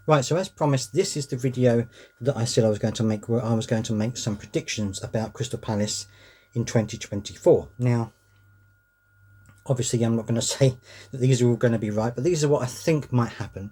Right, so as promised, this is the video that I said I was going to make, where I was going to make some predictions about Crystal Palace in 2024. Now, obviously I'm not going to say that these are all going to be right, but these are what I think might happen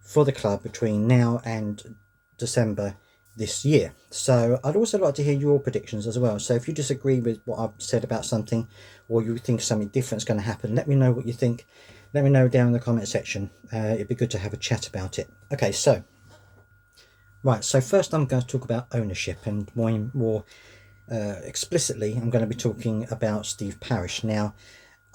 for the club between now and December this year. So I'd also like to hear your predictions as well. So if you disagree with what I've said about something, or you think something different is going to happen, let me know what you think. Let me know down in the comment section. It'd be good to have a chat about it. Okay, so right, so first I'm going to talk about ownership, and more explicitly I'm going to be talking about Steve Parish. Now,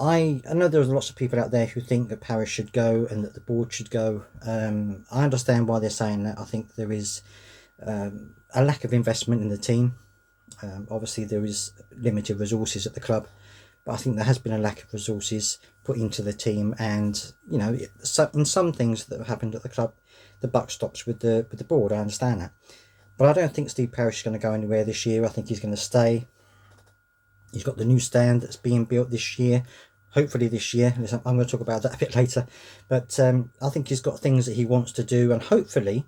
I know there's lots of people out there who think that Parish should go and that the board should go. I understand why they're saying that. I think there is a lack of investment in the team. Obviously there is limited resources at the club, but I think there has been a lack of resources put into the team, and you know, in some things that have happened at the club, the buck stops with the board. I understand that, but I don't think Steve Parish is going to go anywhere this year. I think he's going to stay. He's got the new stand that's being built this year, hopefully this year. I'm going to talk about that a bit later, but I think he's got things that he wants to do, and hopefully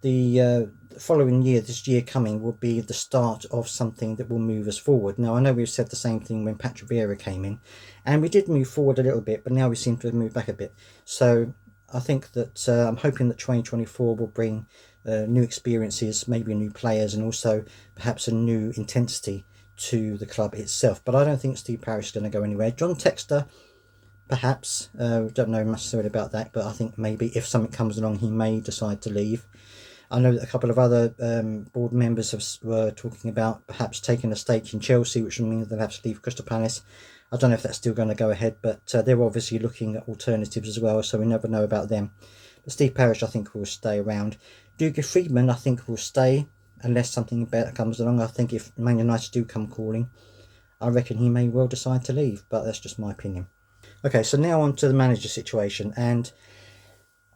the following year, this year coming, will be the start of something that will move us forward. Now, I know we've said the same thing when Patrick Vieira came in, and we did move forward a little bit, but now we seem to have moved back a bit. So I think that I'm hoping that 2024 will bring new experiences, maybe new players, and also perhaps a new intensity to the club itself. But I don't think Steve Parish is going to go anywhere. John Textor, perhaps, don't know necessarily about that, but I think maybe if something comes along, he may decide to leave. I know that a couple of other board members were talking about perhaps taking a stake in Chelsea, which would mean they'll have to leave Crystal Palace. I don't know if that's still going to go ahead, but they're obviously looking at alternatives as well, so we never know about them. But Steve Parish, I think, will stay around. Dougie Freedman, I think, will stay unless something better comes along. I think if Man United do come calling, I reckon he may well decide to leave, but that's just my opinion. Okay, so now on to the manager situation, and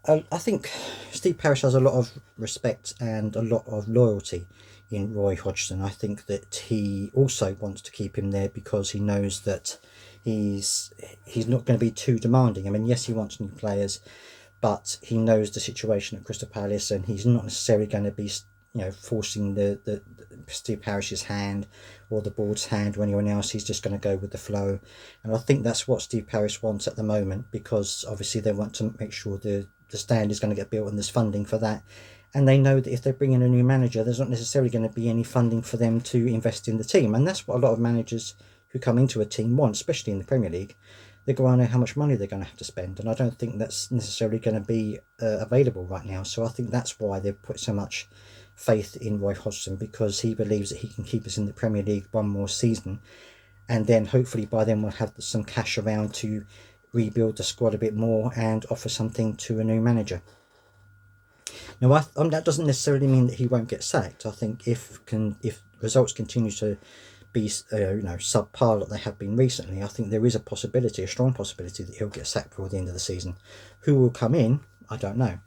I think Steve Parish has a lot of respect and a lot of loyalty in Roy Hodgson. I think that he also wants to keep him there because he knows that he's not going to be too demanding. I mean, yes, he wants new players, but he knows the situation at Crystal Palace, and he's not necessarily going to be, you know, forcing the Steve Parish's hand or the board's hand or anyone else. He's just going to go with the flow, and I think that's what Steve Parish wants at the moment, because obviously they want to make sure the stand is going to get built and there's funding for that, and they know that if they bring in a new manager, there's not necessarily going to be any funding for them to invest in the team, and that's what a lot of managers who come into a team want, especially in the Premier League. They're going to know how much money they're going to have to spend, and I don't think that's necessarily going to be available right now. So I think that's why they've put so much faith in Roy Hodgson, because he believes that he can keep us in the Premier League one more season, and then hopefully by then we'll have some cash around to rebuild the squad a bit more and offer something to a new manager. Now, that doesn't necessarily mean that he won't get sacked. I think if results continue to be subpar like they have been recently, I think there is a strong possibility that he'll get sacked before the end of the season. Who will come in, I don't know.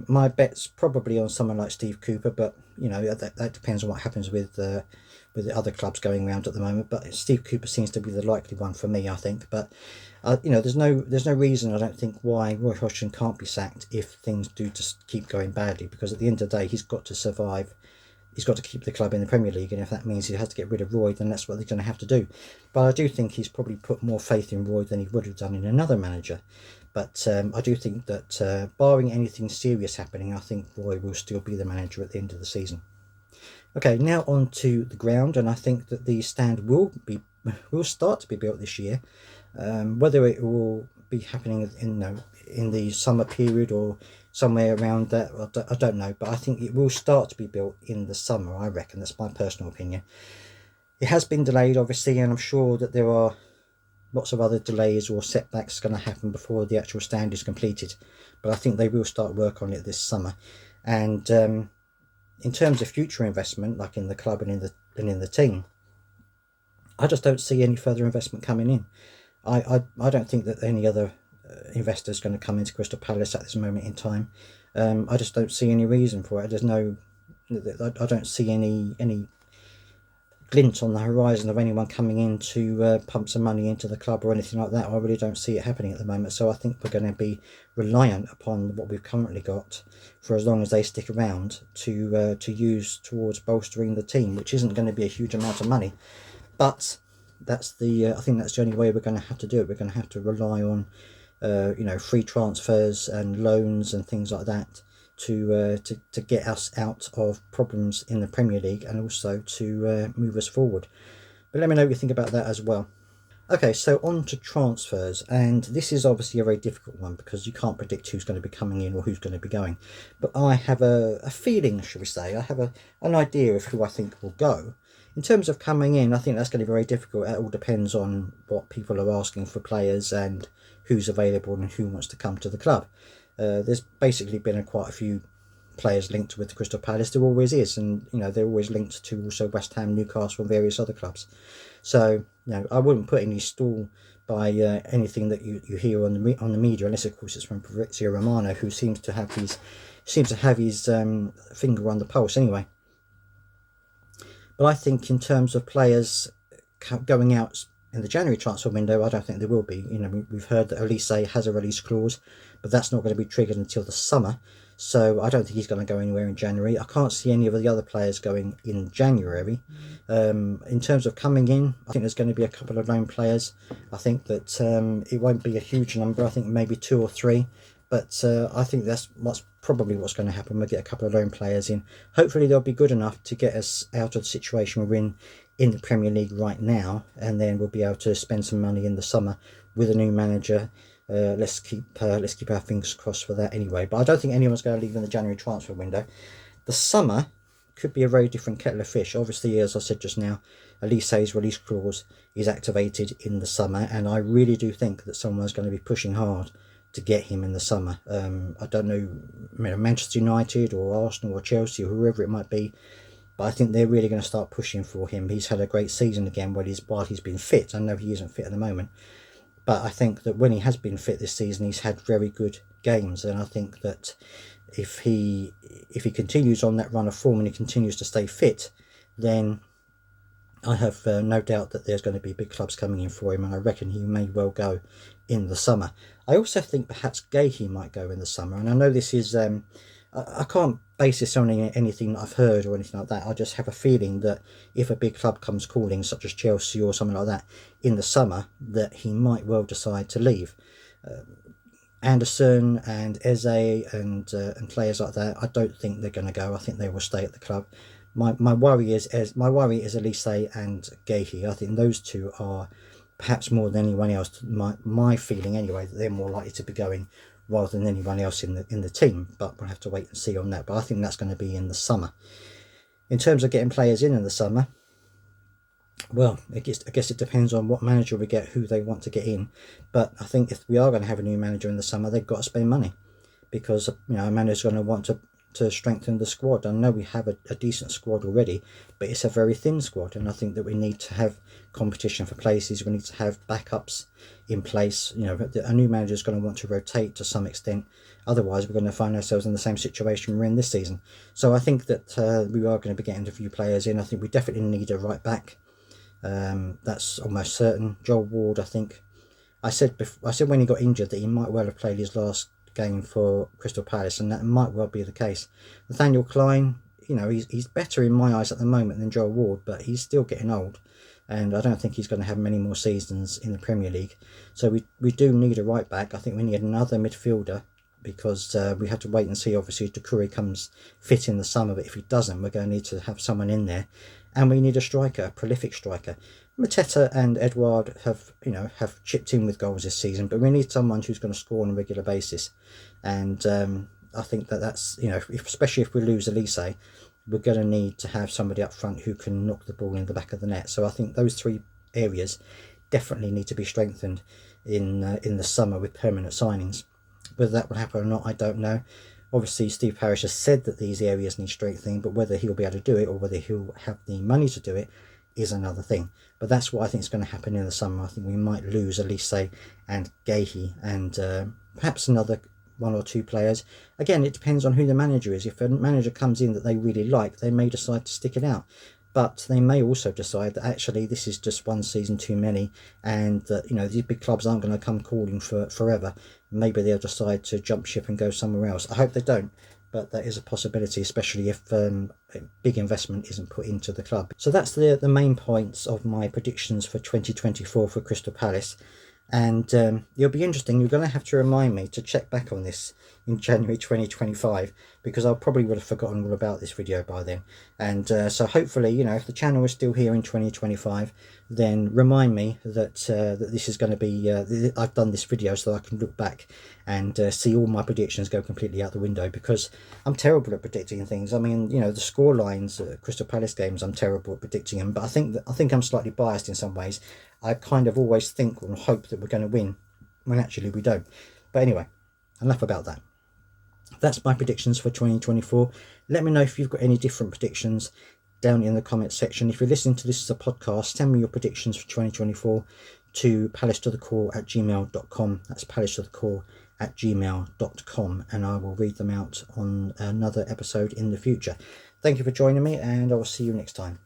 My bet's probably on someone like Steve Cooper, but you know, that depends on what happens with the other clubs going around at the moment. But Steve Cooper seems to be the likely one for me, I think. But you know, there's no reason, I don't think, why Roy Hodgson can't be sacked if things do just keep going badly, because at the end of the day, he's got to survive. He's got to keep the club in the Premier League, and if that means he has to get rid of Roy, then that's what they're going to have to do. But I do think he's probably put more faith in Roy than he would have done in another manager. But I do think that barring anything serious happening, I think Roy will still be the manager at the end of the season. Okay, now on to the ground, and I think that the stand will start to be built this year. Whether it will be happening in the summer period or somewhere around that, I don't know, but I think it will start to be built in the summer, I reckon. That's my personal opinion. It has been delayed, obviously, and I'm sure that there are lots of other delays or setbacks going to happen before the actual stand is completed, but I think they will start work on it this summer. And in terms of future investment, like in the club and in the team, I just don't see any further investment coming in. I don't think that any other investor is going to come into Crystal Palace at this moment in time. I just don't see any reason for it. I don't see any glint on the horizon of anyone coming in to pump some money into the club or anything like that. I really don't see it happening at the moment. So I think we're going to be reliant upon what we've currently got for as long as they stick around to use towards bolstering the team, which isn't going to be a huge amount of money. But that's the I think that's the only way we're going to have to do it. We're going to have to rely on free transfers and loans and things like that to get us out of problems in the Premier League, and also to move us forward. But let me know what you think about that as well. Okay, so on to transfers, and this is obviously a very difficult one because you can't predict who's going to be coming in or who's going to be going. But I have a feeling, should we say, I have an idea of who I think will go. In terms of coming in, I think that's going to be very difficult. It all depends on what people are asking for players and who's available and who wants to come to the club. There's basically been quite a few players linked with Crystal Palace. There always is, and they're always linked to also West Ham, Newcastle, and various other clubs. So I wouldn't put any stall by anything that you hear on the media, unless of course it's from Fabrizio Romano, who seems to have his finger on the pulse anyway. But I think in terms of players going out in the January transfer window, I don't think there will be. We've heard that Elise has a release clause, but that's not going to be triggered until the summer. So I don't think he's going to go anywhere in January. I can't see any of the other players going in January. In terms of coming in, I think there's going to be a couple of loan players. I think that it won't be a huge number. I think maybe 2 or 3. But I think that's probably what's going to happen. We'll get a couple of loan players in. Hopefully they'll be good enough to get us out of the situation we're in the Premier League right now, and then we'll be able to spend some money in the summer with a new manager. Let's keep our fingers crossed for that anyway. But I don't think anyone's going to leave in the January transfer window. The summer could be a very different kettle of fish. Obviously, as I said just now, Elise's release clause is activated in the summer, and I really do think that someone's going to be pushing hard to get him in the summer. I don't know, Manchester United or Arsenal or Chelsea or whoever it might be, but I think they're really going to start pushing for him. He's had a great season again while he's been fit. I know he isn't fit at the moment, but I think that when he has been fit this season, he's had very good games, and I think that if he continues on that run of form and he continues to stay fit, then I have no doubt that there's going to be big clubs coming in for him, and I reckon he may well go in the summer. I also think perhaps Guéhi might go in the summer, and I know this is I can't base this on anything that I've heard or anything like that. I just have a feeling that if a big club comes calling, such as Chelsea or something like that, in the summer, that he might well decide to leave. Anderson and Eze and players like that, I don't think they're going to go. I think they will stay at the club. My worry is Elise and Guéhi. I think those two are perhaps more than anyone else. My feeling anyway, that they're more likely to be going rather than anyone else in the team. But we'll have to wait and see on that. But I think that's going to be in the summer. In terms of getting players in the summer, well, I guess it depends on what manager we get, who they want to get in. But I think if we are going to have a new manager in the summer, they've got to spend money, because a manager's going to want to strengthen the squad. I know we have a decent squad already, but it's a very thin squad, and I think that we need to have competition for places. We need to have backups in place. A new manager is going to want to rotate to some extent. Otherwise, we're going to find ourselves in the same situation we're in this season. So I think that we are going to be getting a few players in. I think we definitely need a right back. That's almost certain. Joel Ward, I think. I said when he got injured that he might well have played his last game for Crystal Palace, and that might well be the case. Nathaniel Klein, he's better in my eyes at the moment than Joel Ward, but he's still getting old, and I don't think he's going to have many more seasons in the Premier League. So we do need a right back. I think we need another midfielder, because we have to wait and see. Obviously, Doucouré comes fit in the summer, but if he doesn't, we're going to need to have someone in there. And we need a striker, a prolific striker. Mateta and Edouard have chipped in with goals this season, but we need someone who's going to score on a regular basis. And I think that's, especially if we lose Elise, we're going to need to have somebody up front who can knock the ball in the back of the net. So I think those 3 areas definitely need to be strengthened in the summer with permanent signings. Whether that will happen or not, I don't know. Obviously, Steve Parish has said that these areas need strengthening, but whether he'll be able to do it or whether he'll have the money to do it is another thing. But that's what I think is going to happen in the summer. I think we might lose Elise and Guéhi and perhaps another 1 or 2 players. Again, it depends on who the manager is. If a manager comes in that they really like, they may decide to stick it out. But they may also decide that actually this is just one season too many, and that, you know, these big clubs aren't going to come calling for forever. Maybe they'll decide to jump ship and go somewhere else. I hope they don't, but that is a possibility, especially if big investment isn't put into the club. So that's the main points of my predictions for 2024 for Crystal Palace. And it'll be interesting. You're going to have to remind me to check back on this in January 2025, because I probably would have forgotten all about this video by then. And so hopefully, you know, if the channel is still here in 2025, then remind me that that this is going to be I've done this video so I can look back and see all my predictions go completely out the window, because I'm terrible at predicting things. I mean, you know, the score lines at Crystal Palace games, I'm terrible at predicting them, but I think I'm slightly biased in some ways. I kind of always think and hope that we're going to win when actually we don't. But anyway, enough about that. That's my predictions for 2024. Let me know if you've got any different predictions down in the comments section. If you're listening to this as a podcast, send me your predictions for 2024 to palacetothecore@gmail.com. That's palacetothecore@gmail.com, and I will read them out on another episode in the future. Thank you for joining me, and I will see you next time.